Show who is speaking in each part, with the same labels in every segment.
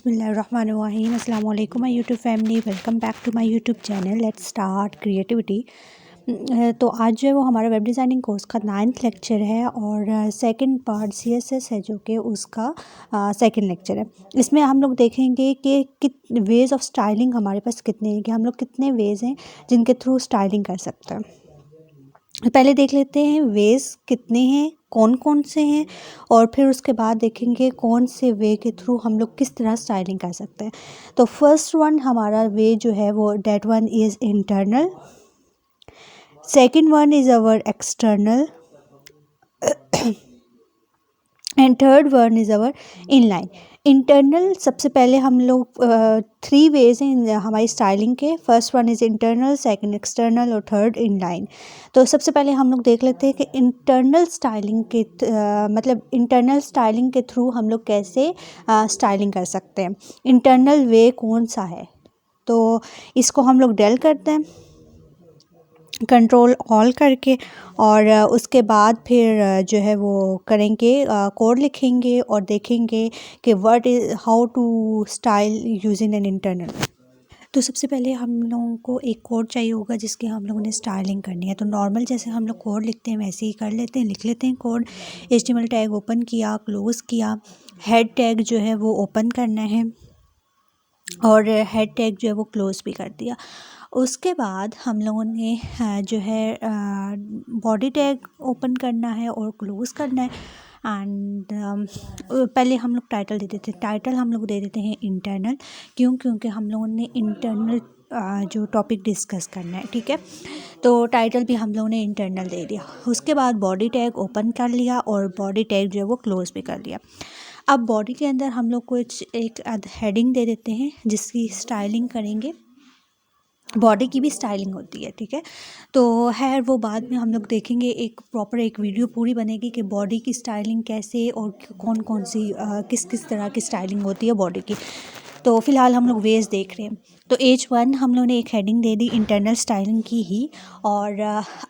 Speaker 1: बिस्मिल्लाहिर्रहमानिर्रहीम अस्सलाम वालेकुम my YouTube family, welcome back to my YouTube channel. Let's start creativity. तो आज जो है वो हमारा वेब डिज़ाइनिंग कोर्स का 9th लेक्चर है और सेकंड पार्ट सीएसएस है जो कि उसका सेकंड लेक्चर है। इसमें हम लोग देखेंगे कि कित वेज़ ऑफ स्टाइलिंग हमारे पास कितने हैं, कि हम लोग कितने वेज़ हैं जिनके थ्रू स्टाइलिंग कर सकते हैं। पहले देख लेते हैं वेज़ कितने हैं, कौन कौन से हैं, और फिर उसके बाद देखेंगे कौन से वे के थ्रू हम लोग किस तरह स्टाइलिंग कर सकते हैं। तो फर्स्ट वन हमारा वे जो है वो that one is internal, second one is our external and third one is our inline. Internal सबसे पहले हम लोग 3 वेज़ हैं हमारी स्टाइलिंग के। First one is internal, second external और थर्ड इनलाइन। तो सबसे पहले हम लोग देख लेते हैं कि इंटरनल स्टाइलिंग के मतलब इंटरनल स्टाइलिंग के थ्रू हम लोग कैसे स्टाइलिंग कर सकते हैं। इंटरनल वे कौन सा है, तो इसको हम लोग डेल करते हैं कंट्रोल ऑल करके, और उसके बाद फिर जो है वो करेंगे कोड लिखेंगे और देखेंगे कि what is how to style using an internal. तो सबसे पहले हम लोगों को एक कोड चाहिए होगा जिसकी हम लोगों ने स्टाइलिंग करनी है। तो नॉर्मल जैसे हम लोग कोड लिखते हैं वैसे ही कर लेते हैं, लिख लेते हैं कोड। HTML टैग ओपन किया, क्लोज़ किया, हेड टैग जो है वो ओपन करना है और हेड टैग जो है वो क्लोज़ भी कर दिया। उसके बाद हम लोगों ने जो है बॉडी टैग ओपन करना है और क्लोज़ करना है। एंड पहले हम लोग टाइटल दे देते हैं। टाइटल हम लोग दे देते हैं इंटरनल, क्योंकि हम लोगों ने इंटरनल जो टॉपिक डिस्कस करना है, ठीक है। तो टाइटल भी हम लोगों ने इंटरनल दे दिया। उसके बाद बॉडी टैग ओपन कर लिया और बॉडी टैग जो है वो क्लोज़ भी कर लिया। अब बॉडी के अंदर हम लोग कुछ एक हेडिंग दे देते हैं जिसकी स्टाइलिंग करेंगे। बॉडी की भी स्टाइलिंग होती है, ठीक है। तो है वो बाद में हम लोग देखेंगे, एक प्रॉपर एक वीडियो पूरी बनेगी कि बॉडी की स्टाइलिंग कैसे और कौन कौन सी किस किस तरह की स्टाइलिंग होती है बॉडी की। तो फ़िलहाल हम लोग वेज देख रहे हैं। तो H1 हम लोगों ने एक हेडिंग दे दी इंटरनल स्टाइलिंग की ही। और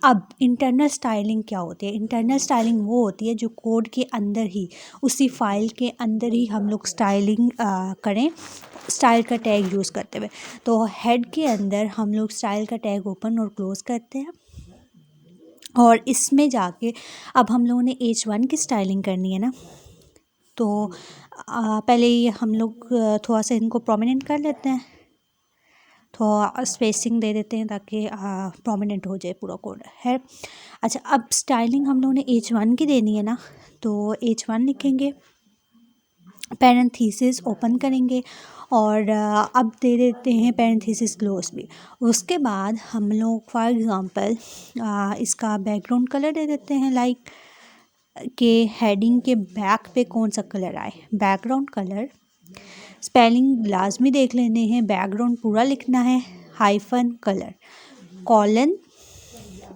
Speaker 1: अब इंटरनल स्टाइलिंग क्या होती है? इंटरनल स्टाइलिंग वो होती है जो कोड के अंदर ही, उसी फाइल के अंदर ही हम लोग स्टाइलिंग करें, स्टाइल का टैग यूज़ करते हुए। तो हेड के अंदर हम लोग स्टाइल का टैग ओपन और क्लोज़ करते हैं और इसमें जाके अब हम लोगों ने H1 की स्टाइलिंग करनी है ना। तो पहले ये हम लोग थोड़ा सा इनको प्रोमिनेंट कर लेते हैं, थोड़ा स्पेसिंग दे देते हैं ताकि प्रोमिनेंट हो जाए पूरा कोड है। अच्छा, अब स्टाइलिंग हम लोगों ने H1 की देनी है ना, तो H1 लिखेंगे, पैरेंथीसिस ओपन करेंगे और अब दे देते हैं पैरेंथीसिस क्लोज भी। उसके बाद हम लोग फॉर एग्ज़ाम्पल इसका बैकग्राउंड कलर दे देते हैं, लाइक के हेडिंग के बैक पे कौन सा कलर आए, बैकग्राउंड कलर। स्पेलिंग लाजमी देख लेने हैं, बैकग्राउंड पूरा लिखना है, हाइफन कलर, कॉलन।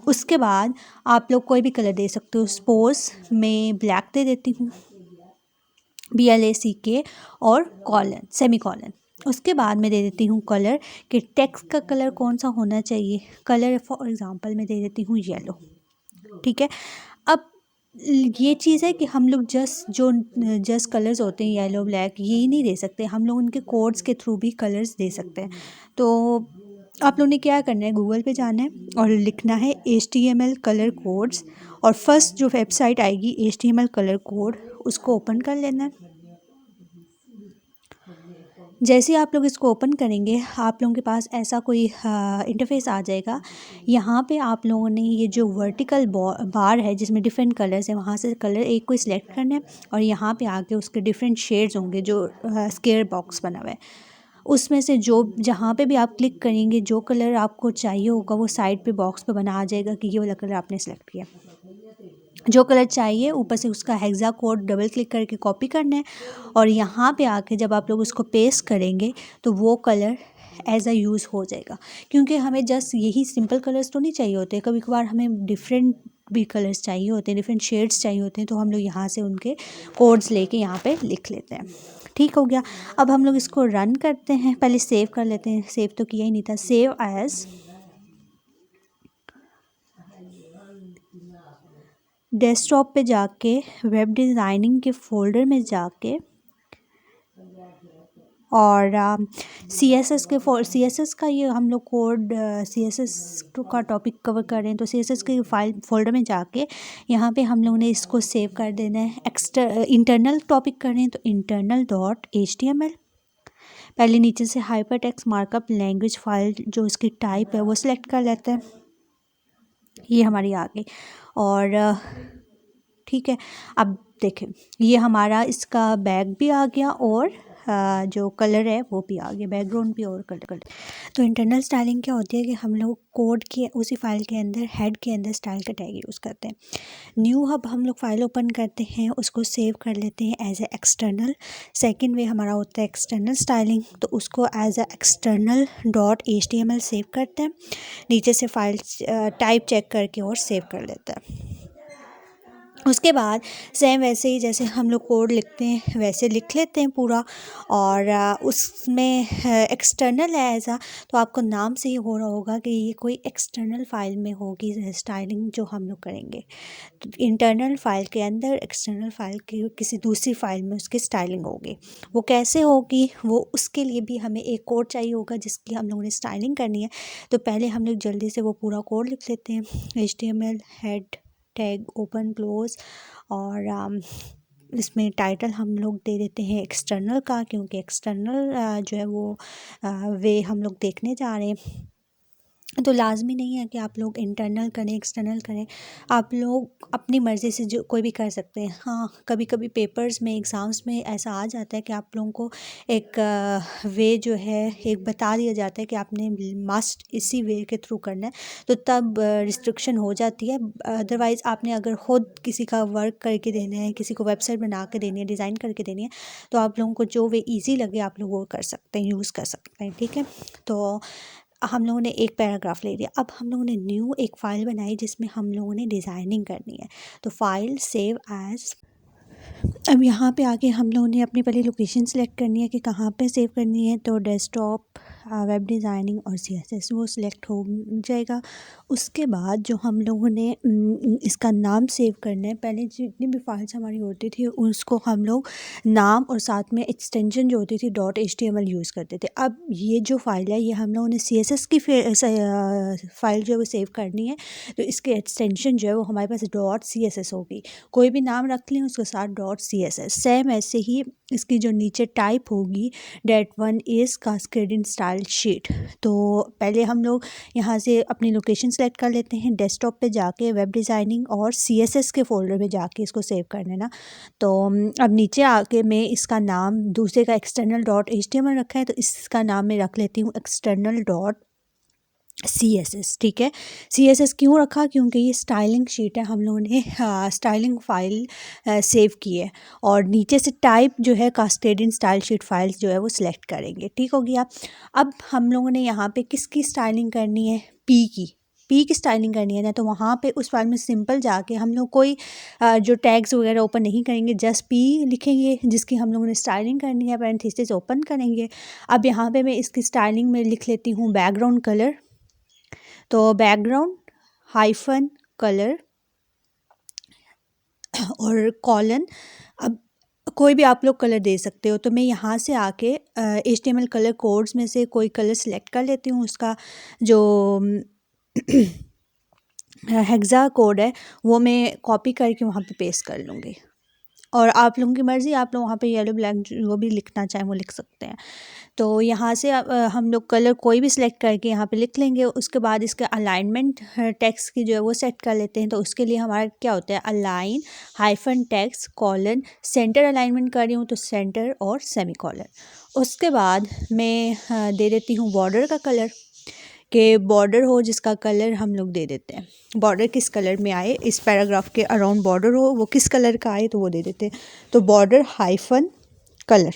Speaker 1: उसके बाद आप लोग कोई भी कलर दे सकते हो। सपोज मैं ब्लैक दे देती हूँ, BLACK और कॉलन, सेमी कॉलन। उसके बाद मैं दे देती हूँ कलर, कि टेक्स्ट का कलर कौन सा होना चाहिए। कलर फॉर एग्ज़ाम्पल मैं दे देती हूँ येलो, ठीक है। अब ये चीज़ है कि हम लोग जस्ट कलर्स होते हैं येलो ब्लैक, यही नहीं दे सकते, हम लोग उनके कोड्स के थ्रू भी कलर्स दे सकते हैं। तो आप लोगों ने क्या करना है, गूगल पे जाना है और लिखना है HTML कलर कोड्स, और फर्स्ट जो वेबसाइट आएगी HTML कलर कोड, उसको ओपन कर लेना है। जैसे ही आप लोग इसको ओपन करेंगे आप लोगों के पास ऐसा कोई इंटरफेस आ जाएगा। यहाँ पे आप लोगों ने ये जो वर्टिकल बार है जिसमें डिफरेंट कलर्स हैं, वहाँ से कलर एक को सिलेक्ट करना है और यहाँ पे आके उसके डिफरेंट शेड्स होंगे जो स्क्वायर बॉक्स बना हुआ है, उसमें से जो जहाँ पे भी आप क्लिक करेंगे जो कलर आपको चाहिए होगा वो साइड पे बॉक्स पे बना आ जाएगा कि ये वाला कलर आपने सेलेक्ट किया। जो कलर चाहिए ऊपर से उसका हेक्सा कोड डबल क्लिक करके कॉपी करना है और यहाँ पे आके जब आप लोग उसको पेस्ट करेंगे तो वो कलर एज अ यूज़ हो जाएगा। क्योंकि हमें जस्ट यही सिंपल कलर्स तो नहीं चाहिए होते, कभी कभार हमें डिफरेंट भी कलर्स चाहिए होते हैं, डिफरेंट शेड्स चाहिए होते हैं, तो हम लोग यहाँ से उनके कोड्स लेके यहाँ पे लिख लेते हैं। ठीक हो गया। अब हम लोग इसको रन करते हैं, पहले सेव कर लेते हैं, सेव तो किया ही नहीं था। सेव एज डेस्कटॉप पे जाके वेब डिज़ाइनिंग के फोल्डर में जाके और CSS के CSS का ये हम लोग कोड CSS का टॉपिक कवर कर रहे हैं, तो CSS के फाइल फोल्डर में जाके यहाँ पे हम लोगों ने इसको सेव कर देना है। इंटरनल टॉपिक कर रहे हैं तो internal.html, पहले नीचे से hyper text markup language file जो इसकी टाइप है वो सिलेक्ट कर लेते हैं, ये हमारी आ गई। और ठीक है, अब देखें ये हमारा इसका बैक भी आ गया और जो कलर है वो भी आ गया, बैकग्राउंड भी और कलर। तो इंटरनल स्टाइलिंग क्या होती है कि हम लोग कोड के उसी फाइल के अंदर हेड के अंदर स्टाइल का टैग यूज़ करते हैं। न्यू हब हम लोग फाइल ओपन करते हैं, उसको सेव कर लेते हैं as a external. Second way हमारा होता है एक्सटर्नल स्टाइलिंग, तो उसको एज ए external.html सेव करते हैं, नीचे से फाइल टाइप चेक करके और सेव कर लेते हैं। उसके बाद सेम वैसे ही जैसे हम लोग कोड लिखते हैं वैसे लिख लेते हैं पूरा, और उसमें एक्सटर्नल है ऐसा, तो आपको नाम से ही हो रहा होगा कि ये कोई एक्सटर्नल फाइल में होगी स्टाइलिंग जो हम लोग करेंगे। तो इंटरनल फाइल के अंदर एक्सटर्नल फाइल की किसी दूसरी फाइल में उसकी स्टाइलिंग होगी। वो कैसे होगी, वो उसके लिए भी हमें एक कोड चाहिए होगा जिसकी हम लोगों ने स्टाइलिंग करनी है। तो पहले हम लोग जल्दी से वो पूरा कोड लिख लेते हैं, HTML head tag open close, और इसमें टाइटल हम लोग दे देते हैं एक्सटर्नल का, क्योंकि एक्सटर्नल जो है वो वे हम लोग देखने जा रहे हैं। तो लाजमी नहीं है कि आप लोग इंटरनल करें एक्सटर्नल करें, आप लोग अपनी मर्ज़ी से जो कोई भी कर सकते हैं। हाँ, कभी कभी पेपर्स में एग्ज़ाम्स में ऐसा आ जाता है कि आप लोगों को एक वे जो है एक बता दिया जाता है कि आपने मस्ट इसी वे के थ्रू करना है, तो तब रिस्ट्रिक्शन हो जाती है। अदरवाइज़ आपने अगर ख़ुद किसी का वर्क करके देना है, किसी को वेबसाइट बना के देनी है, डिज़ाइन करके देनी है, तो आप लोगों को जो वे ईजी लगे आप लोग वो कर सकते हैं, यूज़ कर सकते हैं। ठीक है, तो हम लोगों ने एक पैराग्राफ ले लिया। अब हम लोगों ने न्यू एक फ़ाइल बनाई जिसमें हम लोगों ने डिज़ाइनिंग करनी है, तो फाइल सेव एज़। अब यहाँ पे आके हम लोगों ने अपनी पहले लोकेशन सेलेक्ट करनी है कि कहाँ पे सेव करनी है, तो डेस्कटॉप, वेब डिज़ाइनिंग और CSS वो सिलेक्ट हो जाएगा। उसके बाद जो हम लोगों ने इसका नाम सेव करना है, पहले जितनी भी फाइल्स हमारी होती थी उसको हम लोग नाम और साथ में एक्सटेंशन जो होती थी .html यूज़ करते थे। अब ये जो फ़ाइल है ये हम लोगों ने CSS की फ़ाइल जो है वो सेव करनी है, तो इसके एक्सटेंशन जो है वो हमारे पास .css होगी। कोई भी नाम रख लें उसके साथ .css। सेम ऐसे ही इसकी जो नीचे टाइप होगी that one is cascading style sheet. तो पहले हम लोग यहाँ से अपनी लोकेशन सेलेक्ट कर लेते हैं, डेस्कटॉप पे जाके वेब डिज़ाइनिंग और CSS के फ़ोल्डर में जाके इसको सेव कर लेना। तो अब नीचे आके मैं इसका नाम दूसरे का एक्सटर्नल .html रखा है, तो इसका नाम मैं रख लेती हूँ एक्सटर्नल CSS। ठीक है, CSS क्यों रखा, क्योंकि ये स्टाइलिंग शीट है, हम लोगों ने स्टाइलिंग फ़ाइल सेव की है, और नीचे से टाइप जो है कास्केडिंग स्टाइल शीट फाइल्स जो है वो सिलेक्ट करेंगे। ठीक हो गया। अब हम लोगों ने यहाँ पे किसकी स्टाइलिंग करनी है, पी की स्टाइलिंग करनी है ना, तो वहाँ पे उस फाइल में सिंपल जाके हम लोग कोई जो टैग्स वगैरह ओपन नहीं करेंगे, जस्ट पी लिखेंगे जिसकी हम लोगों ने स्टाइलिंग करनी है, पैरेंथेसिस ओपन करेंगे। अब यहाँ पे मैं इसकी स्टाइलिंग में लिख लेती हूँ बैकग्राउंड कलर, तो बैकग्राउंड हाइफन कलर और कॉलन। अब कोई भी आप लोग कलर दे सकते हो, तो मैं यहाँ से आके HTML कलर कोड्स में से कोई कलर सेलेक्ट कर लेती हूँ, उसका जो हेक्सा कोड है वो मैं कॉपी करके वहाँ पे पेस्ट कर लूँगी, और आप लोगों की मर्ज़ी, आप लोग वहाँ पे येलो ब्लैक जो भी लिखना चाहें वो लिख सकते हैं। तो यहाँ से हम लोग कलर कोई भी सिलेक्ट करके यहाँ पे लिख लेंगे। उसके बाद इसका अलाइनमेंट टेक्स्ट की जो है वो सेट कर लेते हैं, तो उसके लिए हमारा क्या होता है, align hyphen text colon, centre alignment कर रही हूँ तो सेंटर और सेमी कॉलन। उसके बाद मैं दे देती हूँ बॉर्डर का कलर, के बॉर्डर हो जिसका कलर हम लोग दे देते हैं, बॉर्डर किस कलर में आए, इस पैराग्राफ के अराउंड बॉर्डर हो वो किस कलर का आए तो वो दे देते हैं, तो बॉर्डर हाइफन कलर,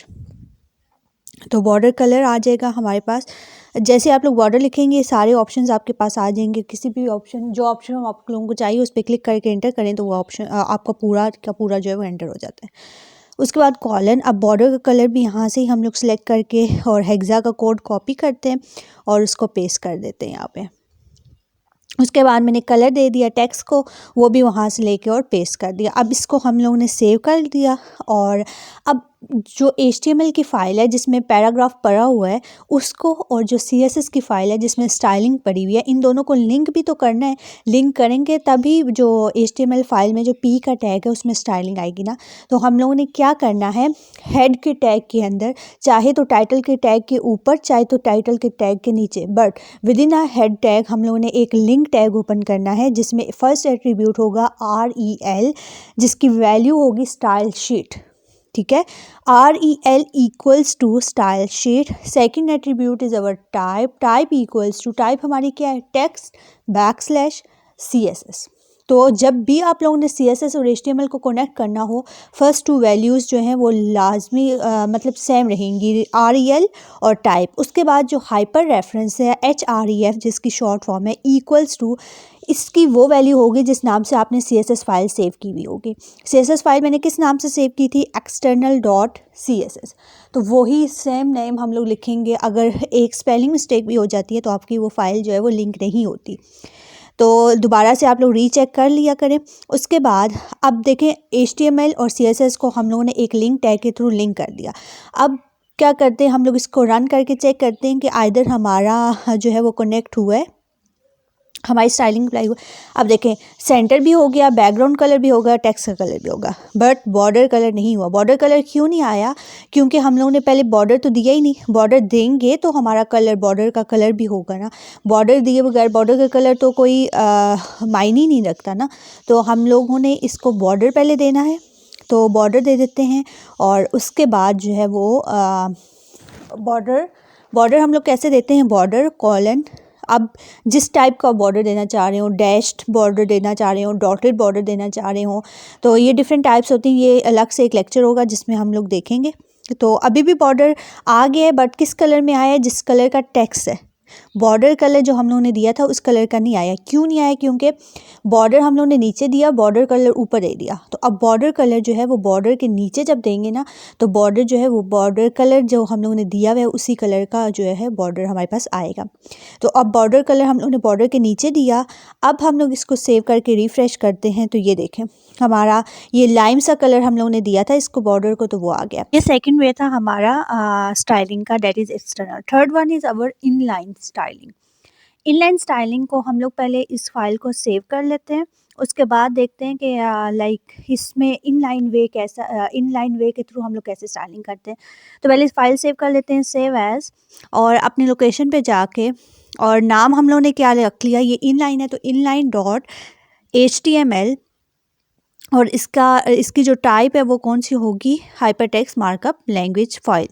Speaker 1: तो बॉर्डर कलर आ जाएगा हमारे पास। जैसे आप लोग बॉर्डर लिखेंगे सारे ऑप्शंस आपके पास आ जाएंगे, किसी भी ऑप्शन जो ऑप्शन आप लोगों को चाहिए उस पर क्लिक करके एंटर करें तो वो ऑप्शन आपका पूरा का पूरा जो है वो एंटर हो जाता है। उसके बाद कॉलन, अब बॉर्डर का कलर भी यहाँ से ही हम लोग सेलेक्ट करके और हेक्सा का कोड कॉपी करते हैं और उसको पेस्ट कर देते हैं यहाँ पे। उसके बाद मैंने कलर दे दिया टेक्स्ट को, वो भी वहाँ से लेके और पेस्ट कर दिया। अब इसको हम लोगों ने सेव कर दिया, और अब जो HTML की फ़ाइल है जिसमें पैराग्राफ पड़ा हुआ है उसको, और जो CSS की फ़ाइल है जिसमें स्टाइलिंग पड़ी हुई है, इन दोनों को लिंक भी तो करना है। लिंक करेंगे तभी जो HTML फ़ाइल में जो P का टैग है उसमें स्टाइलिंग आएगी ना। तो हम लोगों ने क्या करना है, हेड के टैग के अंदर, चाहे तो टाइटल के टैग के ऊपर, चाहे तो टाइटल के टैग के नीचे, but with in a head tag हम लोगों ने एक लिंक टैग ओपन करना है जिसमें फर्स्ट एट्रीब्यूट होगा REL, जिसकी वैल्यू होगी स्टाइल शीट। ठीक है, REL equals to style sheet. Second attribute is our type, type equals to, type हमारी क्या है, टेक्स्ट बैकस्लैश CSS। तो जब भी आप लोगों ने CSS और HTML को कनेक्ट करना हो, फर्स्ट टू वैल्यूज़ जो हैं वो लाजमी मतलब सेम रहेंगी, REL और टाइप। उसके बाद जो हाइपर रेफरेंस है HREF, जिसकी शॉर्ट फॉर्म है, इक्वल्स टू, इसकी वो वैल्यू होगी जिस नाम से आपने CSS फाइल सेव की हुई होगी। CSS फाइल मैंने किस नाम से सेव की थी, external.css। तो वही सेम नेम हम लोग लिखेंगे। अगर एक स्पेलिंग मिस्टेक भी हो जाती है तो आपकी वो फाइल जो है वो लिंक नहीं होती, तो दोबारा से आप लोग रीचेक कर लिया करें। उसके बाद अब देखें, HTML और CSS को हम लोगों ने एक लिंक टैग के थ्रू लिंक कर दिया। अब क्या करते हैं, हम लोग इसको रन करके चेक करते हैं कि आइदर हमारा जो है वो कनेक्ट हुआ है, हमारी स्टाइलिंग अप्लाई हुआ। अब देखें, सेंटर भी हो गया, बैकग्राउंड कलर भी होगा, टेक्स्ट का कलर भी होगा, बट बॉर्डर कलर नहीं हुआ। बॉर्डर कलर क्यों नहीं आया, क्योंकि हम लोगों ने पहले बॉर्डर तो दिया ही नहीं। बॉर्डर देंगे तो हमारा कलर, बॉर्डर का कलर भी होगा ना। बॉर्डर दिए बगैर बॉर्डर का कलर तो कोई मायने ही नहीं रखता ना। तो हम लोगों ने इसको बॉर्डर पहले देना है, तो बॉर्डर दे देते हैं। और उसके बाद जो है वो बॉर्डर हम लोग कैसे देते हैं, बॉर्डर कॉलन। अब जिस टाइप का बॉर्डर देना चाह रहे हो, डैश्ड बॉर्डर देना चाह रहे हो, डॉटेड बॉर्डर देना चाह रहे हो, तो ये डिफरेंट टाइप्स होती हैं। ये अलग से एक लेक्चर होगा जिसमें हम लोग देखेंगे। तो अभी भी बॉर्डर आ गया है, बट किस कलर में आया है, जिस कलर का टेक्स्ट है। बॉर्डर कलर जो हम लोगों ने दिया था उस कलर का नहीं आया। क्यों नहीं आया, क्योंकि बॉर्डर हम लोगों ने नीचे दिया, बॉर्डर कलर ऊपर दे दिया। तो अब बॉर्डर कलर जो है वो बॉर्डर के नीचे जब देंगे ना, तो बॉर्डर जो है वो बॉर्डर कलर जो हम लोगों ने दिया हुआ है उसी कलर का जो है बॉर्डर हमारे पास आएगा। तो अब बॉर्डर कलर हम लोगों ने बॉर्डर के नीचे दिया। अब हम लोग इसको सेव करके रिफ़्रेश करते हैं, तो ये देखें हमारा ये लाइम सा कलर हम लोगों ने दिया था इसको बॉर्डर को, तो वो आ गया। ये सेकंड वे था हमारा स्टाइलिंग का, that is external. Third one is our inline styling. Inline styling को हम लोग पहले इस फाइल को सेव कर लेते हैं। उसके बाद देखते हैं कि लाइक इसमें इनलाइन वे के थ्रू हम लोग कैसे स्टाइलिंग करते हैं। तो पहले इस फाइल सेव कर लेते हैं, सेव एज़, और अपनी लोकेशन पे जाके, और नाम हम लोगों ने क्या रख लिया, ये इनलाइन है तो inline.html, और इसकी जो टाइप है वो कौन सी होगी, hypertext markup language file.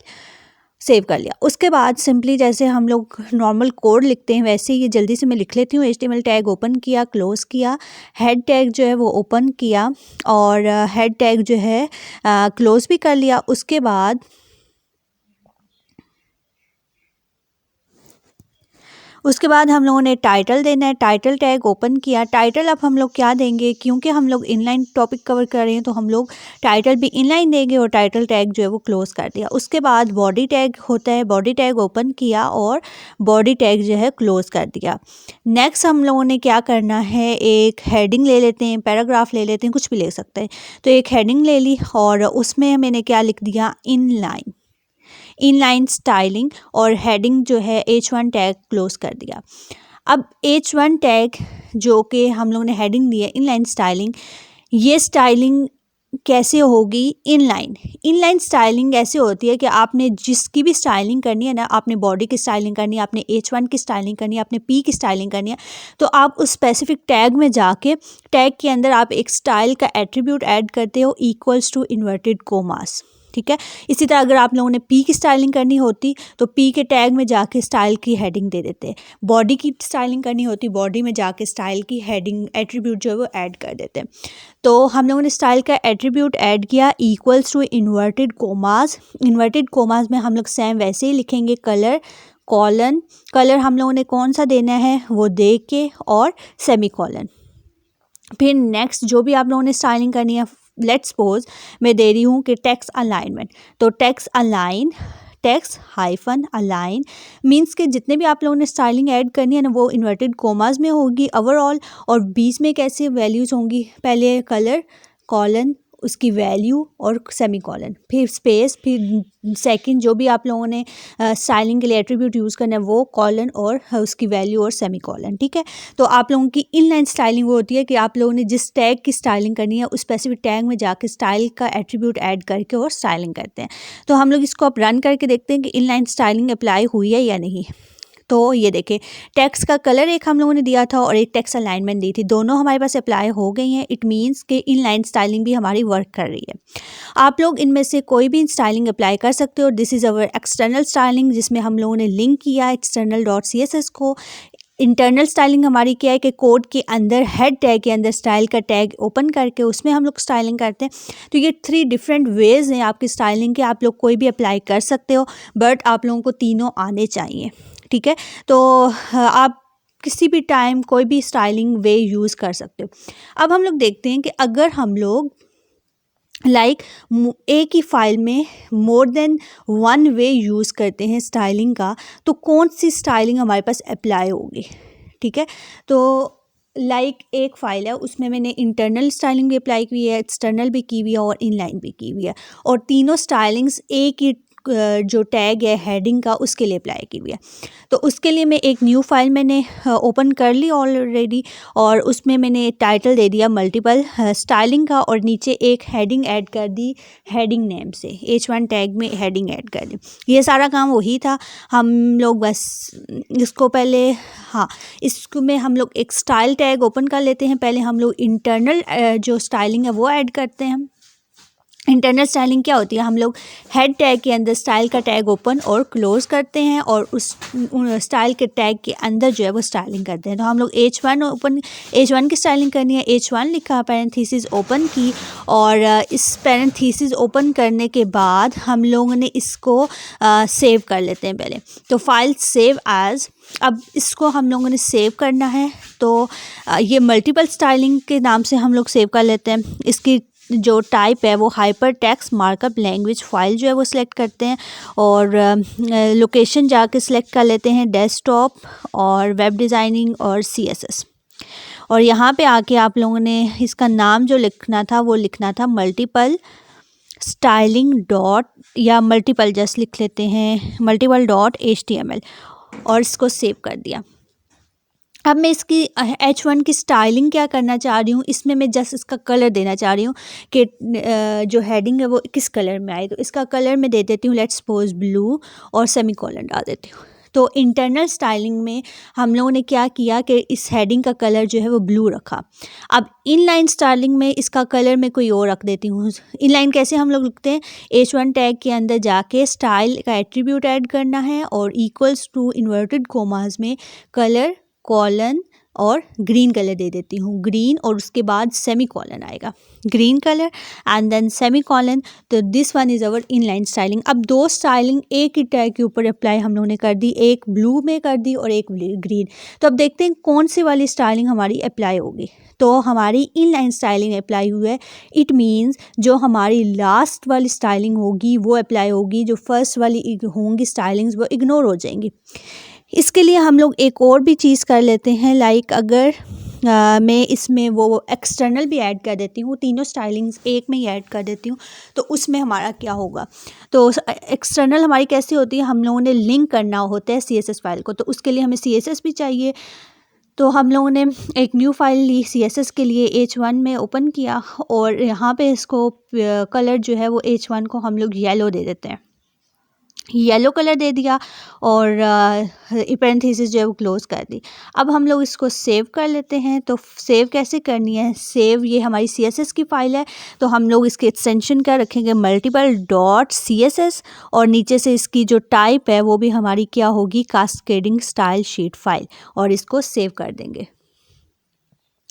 Speaker 1: Save कर लिया। उसके बाद सिंपली जैसे हम लोग नॉर्मल कोड लिखते हैं वैसे ही ये जल्दी से मैं लिख लेती हूँ। HTML टैग ओपन किया, क्लोज़ किया, हेड टैग जो है वो ओपन किया, और हेड टैग जो है क्लोज़ भी कर लिया। उसके बाद हम लोगों ने टाइटल देना है, टाइटल टैग ओपन किया। टाइटल अब हम लोग क्या देंगे, क्योंकि हम लोग इनलाइन टॉपिक कवर कर रहे हैं तो हम लोग टाइटल भी इनलाइन देंगे, और टाइटल टैग जो है वो क्लोज कर दिया। उसके बाद बॉडी टैग होता है, बॉडी टैग ओपन किया और बॉडी टैग जो है क्लोज कर दिया। नेक्स्ट हम लोगों ने क्या करना है, एक हेडिंग ले लेते हैं, पैराग्राफ ले लेते हैं, कुछ भी ले सकते हैं। तो एक हेडिंग ले ली और उसमें मैंने क्या लिख दिया, इनलाइन स्टाइलिंग, और हेडिंग जो है H1 टैग क्लोज कर दिया। अब H1 टैग जो कि हम लोगों ने हेडिंग दी है इनलाइन स्टाइलिंग, ये स्टाइलिंग कैसे होगी, इनलाइन स्टाइलिंग ऐसे होती है कि आपने जिसकी भी स्टाइलिंग करनी है ना, आपने बॉडी की स्टाइलिंग करनी है, आपने H1 की स्टाइलिंग करनी है, आपने P की स्टाइलिंग करनी है, तो आप उस स्पेसिफिक टैग में जाके टैग के अंदर आप एक स्टाइल का एट्रीब्यूट ऐड करते हो, इक्वल्स टू इन्वर्टेड कोमास। ठीक है, इसी तरह अगर आप लोगों ने P की स्टाइलिंग करनी होती तो P के टैग में जाके स्टाइल की हेडिंग दे देते हैं। बॉडी की स्टाइलिंग करनी होती, बॉडी में जाके स्टाइल की हेडिंग एट्रीब्यूट जो है वो ऐड कर देते हैं। तो हम लोगों ने स्टाइल का एट्रीब्यूट ऐड किया, equals to inverted commas. Inverted commas में हम लोग सेम वैसे ही लिखेंगे, कलर कॉलन, कलर हम लोगों ने कौन सा देना है वो दे के, और सेमी कॉलन। फिर नेक्स्ट जो भी आप लोगों ने स्टाइलिंग करनी है, लेट्स सपोज मैं दे रही हूँ कि टेक्स्ट अलाइनमेंट, तो text align, text hyphen align means के जितने भी आप लोगों ने स्टाइलिंग ऐड करनी है ना वो इन्वर्टेड कोमास में होगी ओवरऑल, और बीच में कैसे वैल्यूज़ होंगी, पहले कलर कॉलन, उसकी वैल्यू और सेमीकोलन, फिर स्पेस, फिर सेकंड जो भी आप लोगों ने स्टाइलिंग के लिए एट्रीब्यूट यूज़ करना है वो, कॉलन और उसकी वैल्यू और सेमीकोलन। ठीक है, तो आप लोगों की इनलाइन स्टाइलिंग वो होती है कि आप लोगों ने जिस टैग की स्टाइलिंग करनी है उस स्पेसिफिक टैग में जाके स्टाइल का एट्रीब्यूट ऐड करके और स्टाइलिंग करते हैं। तो हम लोग इसको अब रन करके देखते हैं कि इनलाइन स्टाइलिंग अप्लाई हुई है या नहीं। तो ये देखें, टेक्स्ट का कलर एक हम लोगों ने दिया था और एक टेक्स्ट अलाइनमेंट दी थी, दोनों हमारे पास अप्लाई हो गई हैं। इट मीन्स कि इनलाइन स्टाइलिंग भी हमारी वर्क कर रही है। आप लोग इनमें से कोई भी स्टाइलिंग अप्लाई कर सकते हो। This is our external styling, जिसमें हम लोगों ने लिंक किया एक्सटर्नल डॉट CSS को। इंटरनल स्टाइलिंग हमारी क्या है कि कोड के अंदर हेड टैग के अंदर स्टाइल का टैग ओपन करके उसमें हम लोग स्टाइलिंग करते हैं। तो ये 3 डिफरेंट वेज़ हैं आपकी स्टाइलिंग के, आप लोग कोई भी अप्लाई कर सकते हो, बट आप लोगों को तीनों आने चाहिए। ठीक है, तो आप किसी भी टाइम कोई भी स्टाइलिंग वे यूज़ कर सकते हो। अब हम लोग देखते हैं कि अगर हम लोग एक ही फाइल में more than one way use करते हैं स्टाइलिंग का, तो कौन सी स्टाइलिंग हमारे पास अप्लाई होगी। ठीक है, तो एक फ़ाइल है, उसमें मैंने इंटरनल स्टाइलिंग भी अप्लाई की है, एक्सटर्नल भी की हुई है और इनलाइन भी की हुई है, और तीनों स्टाइलिंग्स एक ही जो टैग है हेडिंग का उसके लिए अप्लाई की हुई है। तो उसके लिए मैं एक न्यू फाइल मैंने ओपन कर ली ऑलरेडी, और उसमें मैंने टाइटल दे दिया मल्टीपल स्टाइलिंग का, और नीचे एक हेडिंग ऐड कर दी हेडिंग नेम से, H1 टैग में हेडिंग ऐड कर दी। ये सारा काम वही था। हम लोग बस इसको पहले इसको में हम लोग एक स्टाइल टैग ओपन कर लेते हैं। पहले हम लोग इंटरनल जो स्टाइलिंग है वो ऐड करते हैं। इंटरनल स्टाइलिंग क्या होती है, हम लोग हेड टैग के अंदर स्टाइल का टैग ओपन और क्लोज़ करते हैं, और उस स्टाइल के टैग के अंदर जो है वो स्टाइलिंग करते हैं। तो हम लोग H1 की स्टाइलिंग करनी है, H1 लिखा, पैरेंथेसिस ओपन की, और इस पैरेंथेसिस ओपन करने के बाद हम लोगों ने इसको सेव कर लेते हैं पहले। तो फाइल सेव एज, अब इसको हम लोगों ने सेव करना है, तो ये मल्टीपल स्टाइलिंग के नाम से हम लोग सेव कर लेते हैं। इसकी जो टाइप है वो hyper text markup language file जो है वो सिलेक्ट करते हैं, और लोकेशन जाके सिलेक्ट कर लेते हैं डेस्कटॉप और वेब डिज़ाइनिंग और CSS। और यहाँ पे आके आप लोगों ने इसका नाम जो लिखना था वो लिखना था मल्टीपल स्टाइलिंग डॉट, या मल्टीपल जस्ट लिख लेते हैं मल्टीपल डॉट HTML, और इसको सेव कर दिया। अब मैं इसकी H1 की स्टाइलिंग क्या करना चाह रही हूँ, इसमें मैं जस्ट इसका कलर देना चाह रही हूँ कि जो हेडिंग है वो किस कलर में आए। तो इसका कलर मैं दे देती हूँ लेट्स सपोज ब्लू, और सेमीकोलन डाल देती हूँ। तो इंटरनल स्टाइलिंग में हम लोगों ने क्या किया कि इस हेडिंग का कलर जो है वो ब्लू रखा। अब इनलाइन स्टाइलिंग में इसका कलर मैं कोई और रख देती हूँ। इनलाइन कैसे हम लोग लिखते हैं, H1 टैग के अंदर जाके स्टाइल का एट्रीब्यूट ऐड करना है, और इक्वल्स टू इन्वर्टेड कोमास में कलर कॉलन और ग्रीन कलर दे देती हूँ, ग्रीन, और उसके बाद सेमी कॉलन आएगा, green colour and then semicolon. तो this one is our inline styling. अब 2 स्टाइलिंग एक ही टैग के ऊपर अप्लाई हम लोगों ने कर दी, एक ब्लू में कर दी और एक ग्रीन। तो अब देखते हैं कौन सी वाली स्टाइलिंग हमारी अप्लाई होगी। तो हमारी इनलाइन स्टाइलिंग अप्लाई हुई है। इट मीन्स जो हमारी लास्ट वाली स्टाइलिंग होगी वो अप्लाई होगी, जो फर्स्ट वाली होंगी स्टाइलिंग्स वो इग्नोर हो जाएंगी। इसके लिए हम लोग एक और भी चीज़ कर लेते हैं, अगर मैं इसमें वो एक्सटर्नल भी ऐड कर देती हूँ, तीनों स्टाइलिंग्स एक में ही ऐड कर देती हूँ, तो उसमें हमारा क्या होगा। तो एक्सटर्नल हमारी कैसी होती है, हम लोगों ने लिंक करना होता है CSS फाइल को, तो उसके लिए हमें CSS भी चाहिए। तो हम लोगों ने एक न्यू फाइल ली CSS के लिए, H1 में ओपन किया, और यहाँ पे इसको कलर जो है वो H1 को हम लोग येलो दे देते हैं, येलो कलर दे दिया, और पैरेंथेसिस जो है वो क्लोज़ कर दी। अब हम लोग इसको सेव कर लेते हैं। तो सेव कैसे करनी है, सेव ये हमारी CSS की फ़ाइल है, तो हम लोग इसके एक्सटेंशन क्या रखेंगे मल्टीपल डॉट CSS, और नीचे से इसकी जो टाइप है वो भी हमारी क्या होगी कास्केडिंग स्टाइल शीट फाइल, और इसको सेव कर देंगे।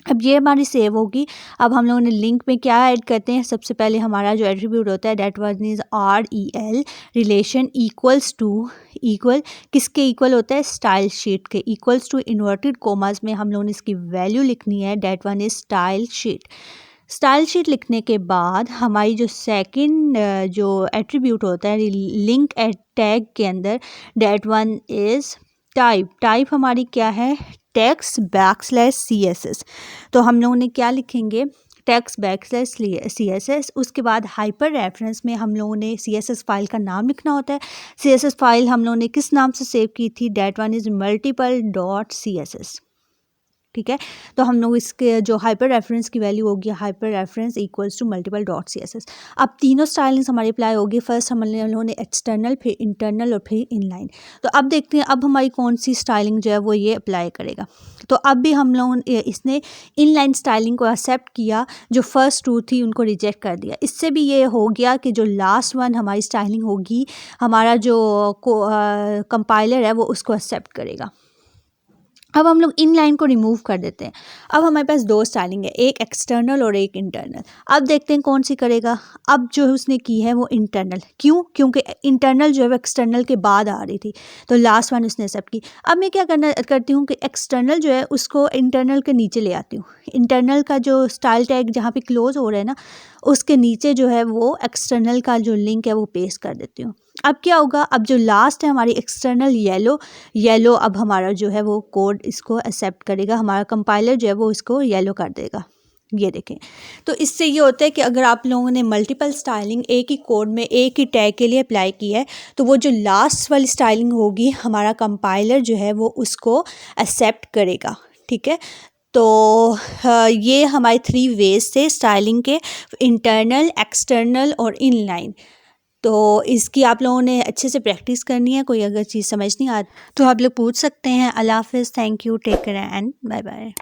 Speaker 1: अब ये हमारी सेव होगी। अब हम लोगों ने लिंक में क्या ऐड करते हैं, सबसे पहले हमारा जो एट्रीब्यूट होता है that one is REL, relation equals to, equal किसके इक्वल होता है, स्टाइल शीट के, इक्वल्स टू इन्वर्टेड कोमास में हम लोगों ने इसकी वैल्यू लिखनी है, that one is style sheet. Style sheet लिखने के बाद हमारी जो सेकंड जो एट्रीब्यूट होता है लिंक टैग के अंदर, that one is type, type हमारी क्या है टेक्स्ट \CSS। तो हम लोगों ने क्या लिखेंगे, टेक्स्ट बैकस्लैश CSS। उसके बाद हाइपर रेफरेंस में हम लोगों ने CSS फाइल का नाम लिखना होता है। CSS फाइल हम लोगों ने किस नाम से सेव की थी, डेट वन इज़ multiple.css, ठीक है। तो हम लोग इसके जो हाइपर रेफरेंस की वैल्यू होगी, hyper reference equals to multiple.css। अब तीनों स्टाइलिंग्स हमारी अप्लाई होगी। फर्स्ट हम लोगों ने एक्सटर्नल, फिर इंटरनल और फिर इनलाइन। तो अब देखते हैं अब हमारी कौन सी स्टाइलिंग जो है वो ये अप्लाई करेगा। तो अब भी हम लोगों ने इसने इनलाइन स्टाइलिंग को एक्सेप्ट किया, जो फर्स्ट टू थी उनको रिजेक्ट कर दिया। इससे भी ये हो गया कि जो लास्ट वन हमारी स्टाइलिंग होगी, हमारा जो कंपाइलर है वो उसको एक्सेप्ट करेगा। अब हम लोग इन लाइन को रिमूव कर देते हैं। अब हमारे पास दो स्टाइलिंग है, एक एक्सटर्नल और एक इंटरनल। अब देखते हैं कौन सी करेगा। अब जो उसने की है वो इंटरनल, क्यों? क्योंकि इंटरनल जो है वो एक्सटर्नल के बाद आ रही थी, तो लास्ट वन उसने एक्सेप्ट की। अब मैं क्या करती हूँ कि एक्सटर्नल जो है उसको इंटरनल के नीचे ले आती हूँ। इंटरनल का जो स्टाइल टैग जहाँ पे क्लोज हो रहा है ना, उसके नीचे जो है वो एक्सटर्नल का जो लिंक है वो पेस्ट कर देती हूँ। अब क्या होगा, अब जो लास्ट है हमारी एक्सटर्नल येलो अब हमारा जो है वो कोड इसको एक्सेप्ट करेगा, हमारा कंपाइलर जो है वो इसको येलो कर देगा। ये देखें, तो इससे ये होता है कि अगर आप लोगों ने मल्टीपल स्टाइलिंग एक ही कोड में एक ही टैग के लिए अप्लाई की है, तो वो जो लास्ट वाली स्टाइलिंग होगी हमारा कंपाइलर जो है वो उसको एक्सेप्ट करेगा, ठीक है। तो ये हमारे 3 वेज थे स्टाइलिंग के, इंटरनल, एक्सटर्नल और इनलाइन। तो इसकी आप लोगों ने अच्छे से प्रैक्टिस करनी है। कोई अगर चीज़ समझ नहीं आती तो आप लोग पूछ सकते हैं। अल्लाह हाफ़िज़, thank you, take care and bye bye.